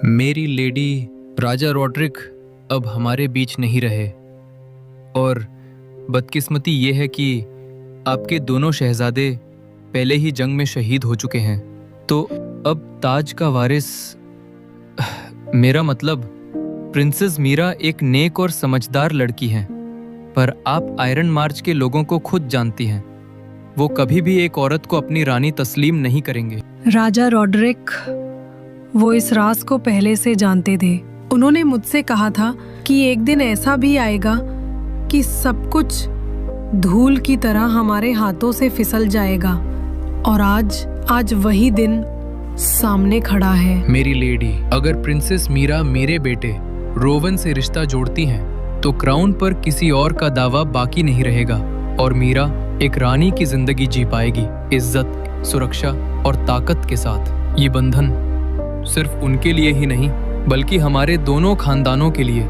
मेरी लेडी राजा रॉड्रिक अब हमारे बीच नहीं रहे और बदकिस्मती ये है कि आपके दोनों शहजादे पहले ही जंग में शहीद हो चुके हैं। तो अब ताज का वारिस, मेरा मतलब प्रिंसेस मीरा एक नेक और समझदार लड़की हैं, पर आप आयरन मार्च के लोगों को खुद जानती हैं। वो कभी भी एक औरत को अपनी रानी तस्लीम नहीं करेंगे। राजा रॉड्रिक वो इस राज को पहले से जानते थे। उन्होंने मुझसे कहा था कि एक दिन ऐसा भी आएगा कि सब कुछ धूल की तरह हमारे हाथों से फिसल जाएगा, और आज वही दिन सामने खड़ा है। मेरी लेडी, अगर प्रिंसेस मीरा मेरे बेटे रोवन से रिश्ता जोड़ती हैं, तो क्राउन पर किसी और का दावा बाकी नहीं रहेगा और मीरा एक रानी की जिंदगी जी पाएगी, इज्जत, सुरक्षा और ताकत के साथ। ये बंधन सिर्फ उनके लिए ही नहीं बल्कि हमारे दोनों खानदानों के लिए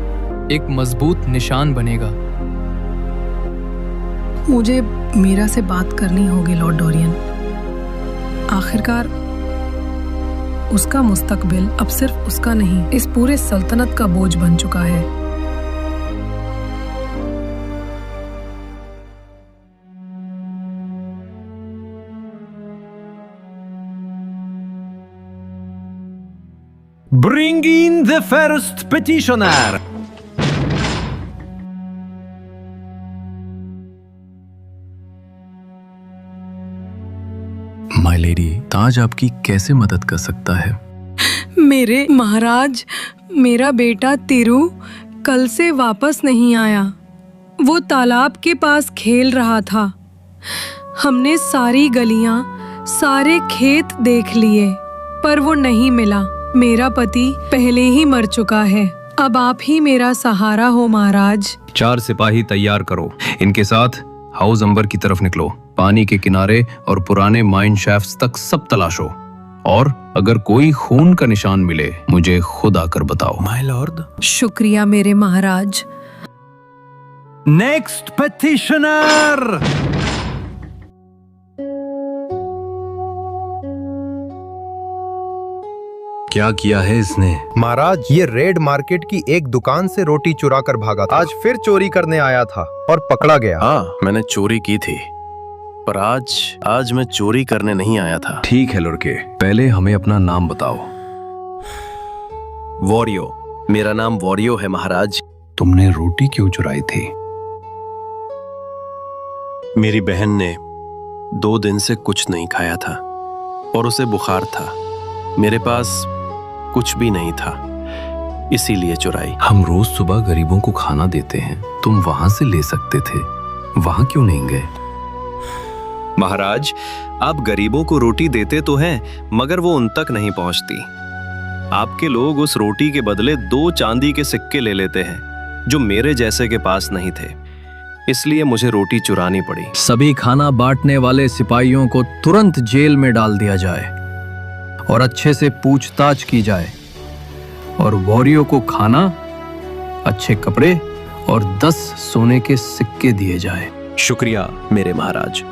एक मजबूत निशान बनेगा। मुझे मीरा से बात करनी होगी लॉर्ड डोरियन। आखिरकार उसका मुस्तकबिल अब सिर्फ उसका नहीं, इस पूरे सल्तनत का बोझ बन चुका है। Bring in the first petitioner. My lady, Taj आपकी कैसे मदद कर सकता है? मेरे महाराज, मेरा बेटा तिरु कल से वापस नहीं आया। वो तालाब के पास खेल रहा था। हमने सारी गलियां, सारे खेत देख लिए, पर वो नहीं मिला। मेरा पति पहले ही मर चुका है। अब आप ही मेरा सहारा हो महाराज। 4 सिपाही तैयार करो। इनके साथ हाउस अंबर की तरफ निकलो। पानी के किनारे और पुराने माइन शाफ्ट्स तक सब तलाशो, और अगर कोई खून का निशान मिले मुझे खुद आकर बताओ। My Lord. शुक्रिया मेरे महाराज। Next petitioner. क्या किया है इसने? महाराज, ये रेड मार्केट की एक दुकान से रोटी चुरा कर भागा था। आज फिर चोरी करने आया था और पकड़ा गया। हाँ, मैंने चोरी की थी, पर आज मैं चोरी करने नहीं आया था। ठीक है लड़के, पहले हमें अपना नाम बताओ। वॉरियो। मेरा नाम वॉरियो है महाराज। तुमने रोटी क्यों चुराई थी? मेरी बहन ने 2 दिन से कुछ नहीं खाया था और उसे बुखार था। मेरे पास कुछ भी नहीं था, इसीलिए चुराई। हम रोज सुबह गरीबों को खाना देते हैं, तुम वहां से ले सकते थे, वहां क्यों नहीं गए? महाराज, आप गरीबों को रोटी देते तो हैं, मगर वो उन तक नहीं पहुंचती। आपके लोग उस रोटी के बदले 2 चांदी के सिक्के ले लेते हैं, जो मेरे जैसे के पास नहीं थे। इसलिए मुझे रोटी चुरानी पड़ी। सभी खाना बांटने वाले सिपाहियों को तुरंत जेल में डाल दिया जाए और अच्छे से पूछताछ की जाए, और वॉरियो को खाना, अच्छे कपड़े और 10 सोने के सिक्के दिए जाए। शुक्रिया मेरे महाराज,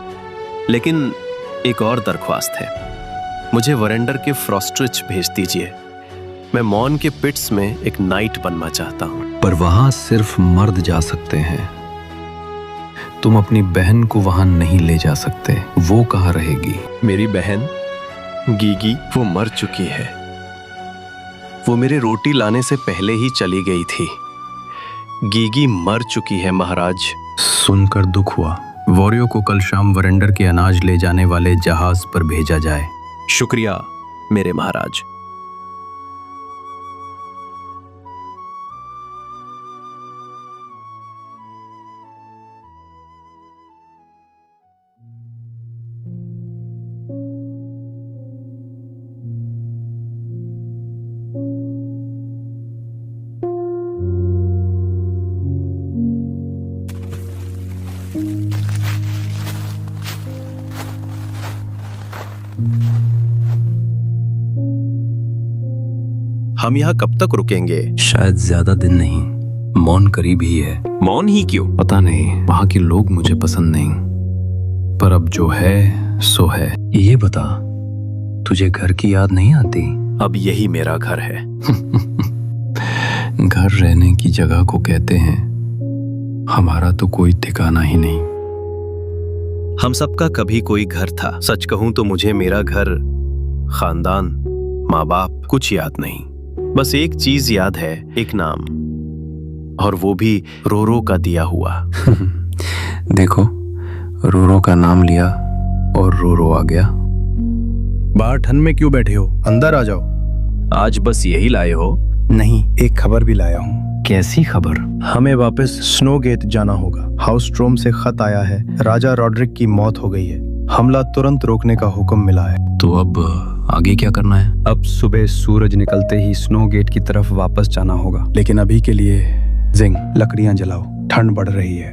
लेकिन एक और दरख्वास्त है। मुझे वरेंडर के फ्रॉस्ट्रिच भेज दीजिए। मैं मॉन के पिट्स में एक नाइट बनना चाहता हूँ। पर वहां सिर्फ मर्द जा सकते हैं। तुम अपनी बहन को वहां नहीं ले जा सकते। वो कहाँ रहेगी? मेरी बहन गीगी, वो मर चुकी है। वो मेरे रोटी लाने से पहले ही चली गई थी। गीगी मर चुकी है महाराज। सुनकर दुख हुआ। वॉरियो को कल शाम वरेंडर के अनाज ले जाने वाले जहाज पर भेजा जाए। शुक्रिया मेरे महाराज। हम यहाँ कब तक रुकेंगे? शायद ज्यादा दिन नहीं। मौन करीब ही है। मौन ही क्यों? पता नहीं, वहां के लोग मुझे पसंद नहीं, पर अब जो है सो है। ये बता, तुझे घर की याद नहीं आती? अब यही मेरा घर है। घर रहने की जगह को कहते हैं, हमारा तो कोई ठिकाना ही नहीं। हम सबका कभी कोई घर था। सच कहूं तो मुझे मेरा घर, खानदान, माँ बाप कुछ याद नहीं। बस एक चीज याद है, एक नाम, और वो भी रोरो का दिया हुआ। देखो, रोरो का नाम लिया और रोरो आ गया। बाहर ठंड में क्यों बैठे हो? अंदर आ जाओ। आज बस यही लाए हो? नहीं, एक खबर भी लाया हूँ। कैसी खबर? हमें वापस स्नोगेट जाना होगा। हाउस स्ट्रोम से खत आया है, राजा रॉड्रिक की मौत हो गई है। हमला तुरंत रोकने का हुक्म मिला है। तो अब आगे क्या करना है? अब सुबह सूरज निकलते ही स्नोगेट की तरफ वापस जाना होगा। लेकिन अभी के लिए जिंग, लकड़ियां जलाओ, ठंड बढ़ रही है।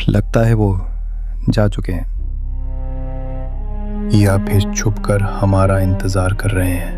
लगता है वो जा चुके हैं, या फिर छुपकर हमारा इंतजार कर रहे हैं।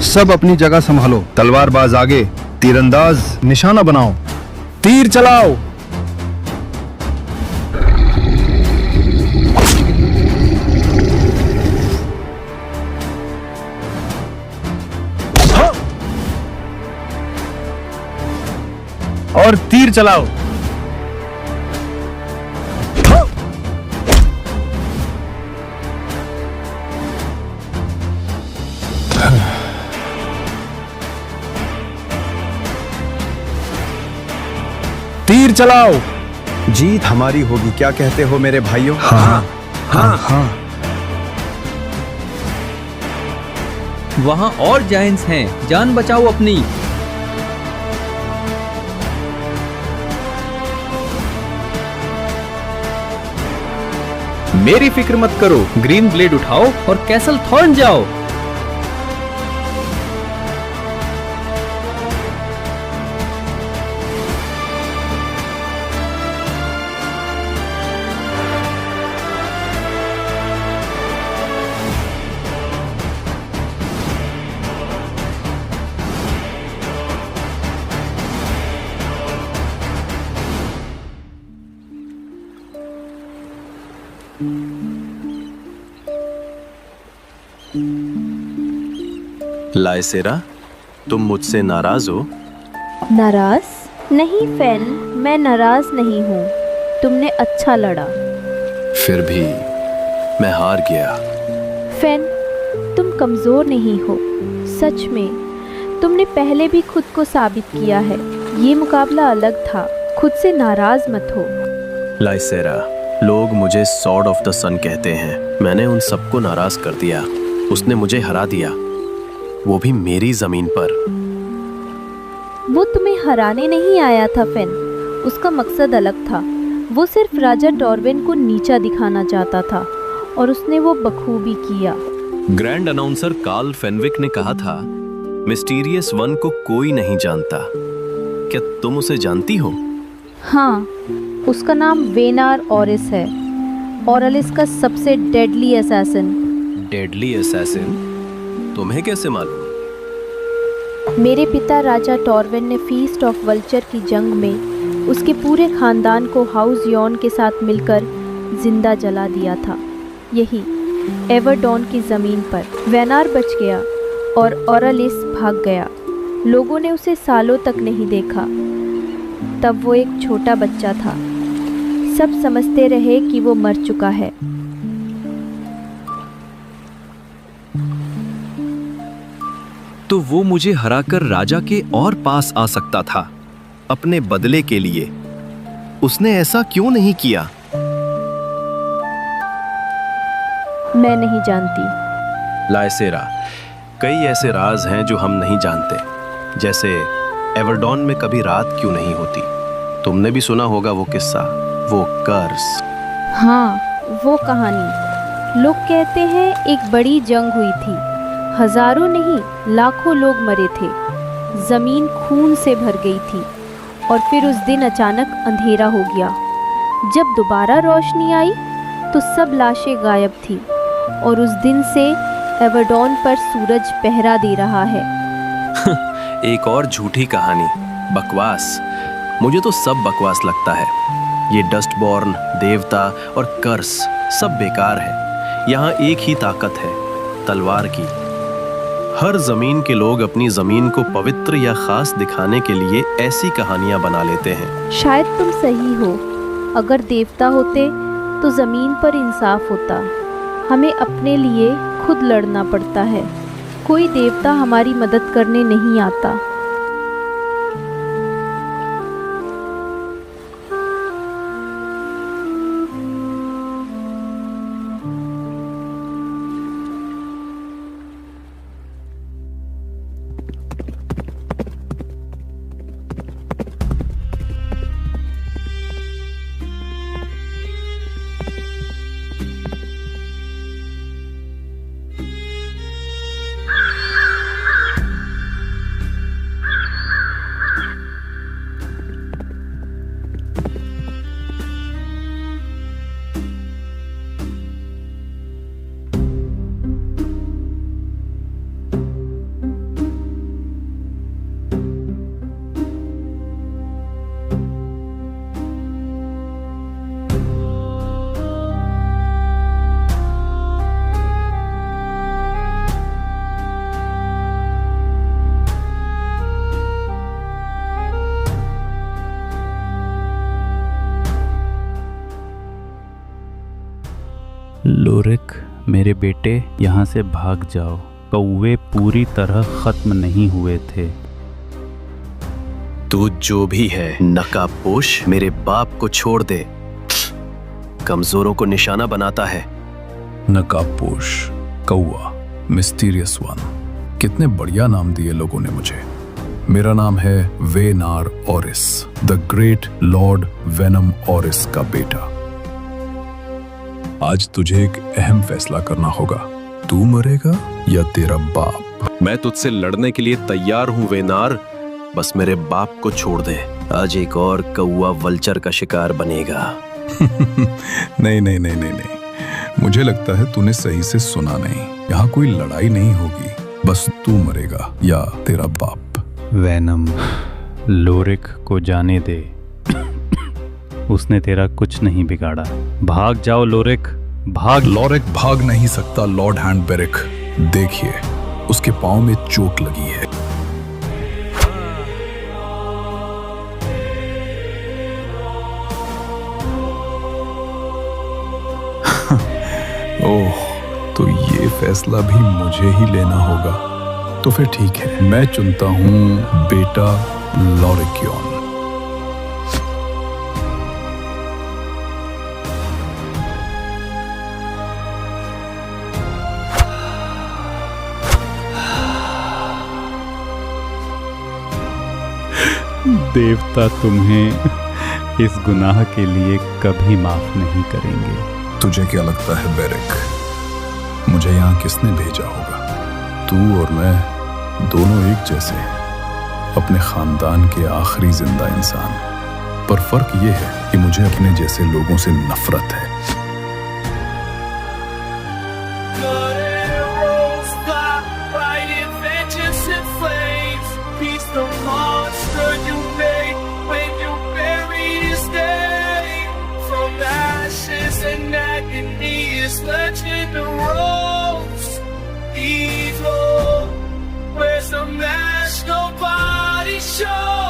सब अपनी जगह संभालो। तलवारबाज आगे, तीरंदाज निशाना बनाओ, तीर चलाओ। और तीर चलाओ। तीर चलाओ। जीत हमारी होगी, क्या कहते हो मेरे भाइयों? हाँ, हाँ, हाँ। वहां और जायंट्स हैं, जान बचाओ अपनी। मेरी फिक्र मत करो, ग्रीन ब्लेड उठाओ और कैसल थॉर्न जाओ। लाइसेरा, तुम मुझसे नाराज हो? नाराज? नहीं फेन, मैं नाराज नहीं हूँ। तुमने अच्छा लड़ा। फिर भी मैं हार गया। फेन, तुम कमजोर नहीं हो। सच में तुमने पहले भी खुद को साबित किया है। ये मुकाबला अलग था। खुद से नाराज मत हो। लाइसेरा, लोग मुझे सॉर्ड ऑफ द सन कहते हैं। मैंने उन सबको नाराज कर दिया। उसने मुझे हरा दिया, वो भी मेरी जमीन पर। वो तुम्हें हराने नहीं आया था फेन। उसका मकसद अलग था। वो सिर्फ राजा टॉर्वेन को नीचा दिखाना चाहता था और उसने वो बखूबी किया। ग्रैंड अनाउंसर कार्ल फेनविक ने कहा था, मिस्टीरियस वन को कोई नहीं जानता। क्या तुम उसे जानती हो? हाँ, उसका नाम वेनार ऑरिस है। ऑरलिस का सबसे डेडली असैसिन। Deadly assassin? तुम्हें कैसे मालूम? मेरे पिता राजा टॉर्वेन ने फीस्ट ऑफ वल्चर की जंग में उसके पूरे खानदान को हाउस यॉन के साथ मिलकर जिंदा जला दिया था। यही एवरडॉन की ज़मीन पर। वेनार बच गया और ऑरलिस भाग गया। लोगों ने उसे सालों तक नहीं देखा। तब वो एक छोटा बच्चा था। सब समझते रहे कि वो मर चुका है। तो वो मुझे हराकर राजा के और पास आ सकता था। अपने बदले के लिए उसने ऐसा क्यों नहीं किया? मैं नहीं जानती। लाइसेरा, कई ऐसे राज हैं जो हम नहीं जानते, जैसे एवर्डॉन में कभी रात क्यों नहीं होती। तुमने भी सुना होगा वो किस्सा, वो कर्स। हाँ, वो कहानी। लोग कहते हैं एक बड़ी जंग हुई थी, हजारों नहीं लाखों लोग मरे थे, जमीन खून से भर गई थी और फिर उस दिन अचानक अंधेरा हो गया। जब दोबारा रोशनी आई तो सब लाशें गायब थी और उस दिन से एवर्डॉन पर सूरज पहरा दे रहा है। एक और झूठी कहानी, बकवास। मुझे तो सब बकवास लगता है। ये डस्टबॉर्न, देवता और कर्स सब बेकार है। यहाँ एक ही ताकत है, तलवार की। हर जमीन के लोग अपनी जमीन को पवित्र या खास दिखाने के लिए ऐसी कहानियां बना लेते हैं। शायद तुम सही हो। अगर देवता होते तो जमीन पर इंसाफ होता। हमें अपने लिए खुद लड़ना पड़ता है, कोई देवता हमारी मदद करने नहीं आता। लोरिक, मेरे बेटे, यहाँ से भाग जाओ। कौवे पूरी तरह खत्म नहीं हुए थे। तू जो भी है नकाबपोश, मेरे बाप को छोड़ दे। कमजोरों को निशाना बनाता है। नकाबपोश, कौवा, मिस्टीरियस वन, कितने बढ़िया नाम दिए लोगों ने मुझे। मेरा नाम है वेनार ओरिस, द ग्रेट लॉर्ड वेनम ओरिस का बेटा। आज तुझे एक अहम फैसला करना होगा। तू मरेगा या तेरा बाप? मैं तुझसे लड़ने के लिए तैयार हूं वेनार, बस मेरे बाप को छोड़ दे। आज एक और कौवा वल्चर का शिकार बनेगा। नहीं नहीं नहीं नहीं नहीं, मुझे लगता है तूने सही से सुना नहीं। यहाँ कोई लड़ाई नहीं होगी, बस तू मरेगा या तेरा बाप। वैनम, लोरिक को जाने दे। उसने तेरा कुछ नहीं बिगाड़ा। भाग जाओ लोरिक, भाग। लोरिक भाग नहीं सकता लॉर्ड हैंडबेरिक। देखिए, उसके पांव में चोट लगी है। ओह, तो ये फैसला भी मुझे ही लेना होगा। तो फिर ठीक है, मैं चुनता हूं बेटा लॉरिक्योन। देवता तुम्हें इस गुनाह के लिए कभी माफ नहीं करेंगे। तुझे क्या लगता है बेरिक, मुझे यहाँ किसने भेजा होगा? तू और मैं दोनों एक जैसे हैं, अपने खानदान के आखिरी जिंदा इंसान। पर फर्क ये है कि मुझे अपने जैसे लोगों से नफरत है। Where's the mask nobody shows?